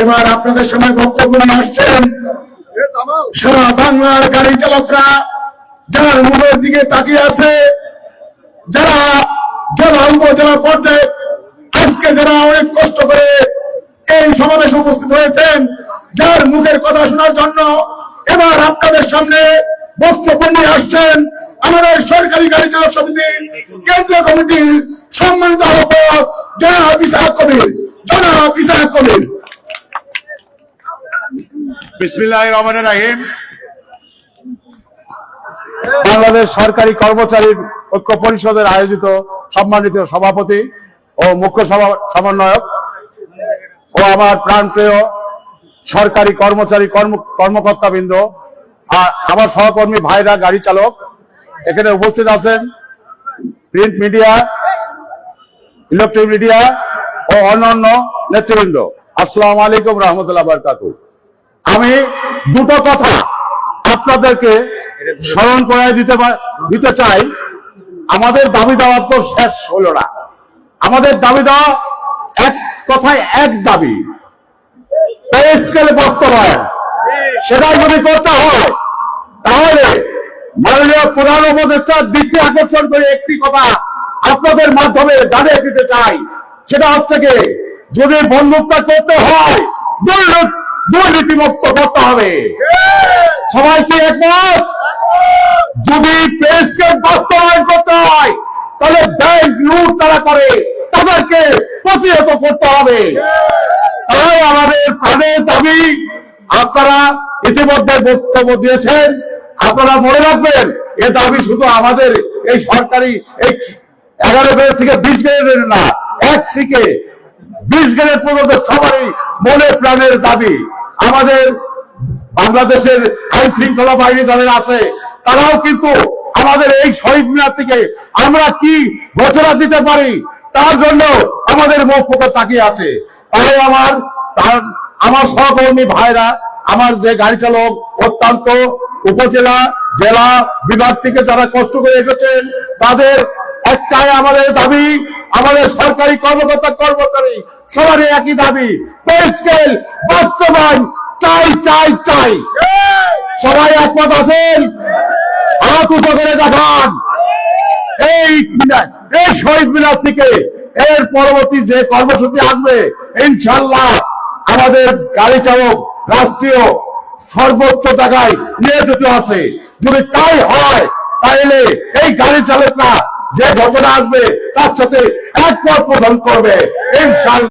এবার আপনাদের সময় বক্তব্য নিয়ে আসছেন সারা বাংলার গাড়ি চালকরা, যারা মুখের দিকে তাকিয়ে আছে, যারা জেলা উপজেলা পর্যায়ে আজকে যারা অনেক কষ্ট করে এই সমাবেশে উপস্থিত হয়েছেন, যার মুখের কথা শোনার জন্য এবার আপনাদের সামনে বক্তব্য নিয়ে আসছেন আমাদের সরকারি গাড়ি চালক সমিতির কেন্দ্রীয় কমিটির সম্মানিত আহ্বায়ক জনাব ইসহাক কবির। জনাব ইসহাক কবির। বিসমিল্লাহির রহমানির রহিম। বাংলাদেশ সরকারি কর্মচারী ঐক্য পরিষদের আয়োজিত সম্মানিত সভাপতি ও মুখ্য সমন্বয়ক ও আমার প্রাণপ্রিয় সরকারি কর্মচারী কর্মকর্তাবৃন্দ, আমার সহকর্মী ভাইরা, গাড়ি চালক এখানে উপস্থিত আছেন, প্রিন্ট মিডিয়া, ইলেকট্রনিক মিডিয়া ও অন্যান্য নেতৃবৃন্দ, আসসালামু আলাইকুম রহমতুল্লাহ বারাকাতুহু। আমি দুটো কথা আপনাদেরকে স্মরণ করায় দিতে চাই। আমাদের দাবি দেওয়া তো শেষ হলো না। আমাদের দাবি দেওয়া এক কথায় এক দাবি, পে স্কেল বাস্তবায়ন। সেটা যদি করতে হয় তাহলে মাননীয় প্রধান উপদেষ্টার দৃষ্টি আকর্ষণ করে একটি কথা আপনাদের মাধ্যমে জানিয়ে দিতে চাই। সেটা হচ্ছে কি, যদি বন্ধুত্ব করতে হয় দুর্নীতিমুক্ত করতে হবে। সবাই কি একমত? যদি পে স্কেল বাস্তবায়ন করতে হয় তাহলে ব্যাংক লুট তারা করে তাদেরকে প্রতিহত করতে হবে। তাই আমাদের প্রাণের দাবি। আপনারা ইতিমধ্যে বক্তব্য দিয়েছেন, আপনারা মনে রাখবেন এ দাবি শুধু আমাদের এই সরকারি এই 11 গ্রেড থেকে 20 গ্রেডের না, 1 থেকে 20 গ্রেড পর্যন্ত সবারই মনে প্রাণের দাবি। আমাদের বাংলাদেশের আইন শৃঙ্খলা বাহিনী যাদের আছে তারাও কিন্তু আমাদের এই শহীদ মিনার থেকে আমরা কি ঘোষণা দিতে পারি তার জন্য আমাদের মুখ পথে তাকিয়ে আছে। তাই আমার সহকর্মী ভাইরা, আমার যে গাড়ি চালক অত্যন্ত উপজেলা, জেলা, বিভাগ থেকে যারা কষ্ট করে এসেছেন, তাদের একটাই আমাদের দাবি, আমাদের সরকারি কর্মচারী সবারই একই দাবি, পে স্কেল বাস্তবায়ন চাই চাই চাই। সবাই একমত আছেন? হাত উঁচু করে দেখান। এই শহীদ মিনার থেকে এর পরবর্তী যে কর্মসূচি আসবে ইনশাল্লাহ আমাদের গাড়ি চালক রাষ্ট্রীয় সর্বোচ্চ জায়গায় নিয়োজিত আছে। যদি তাই হয় তাহলে এই গাড়ি চালকরা যে ঘটনা আসবে তার সাথে একমত পোষণ করবে ইনশাল্লাহ।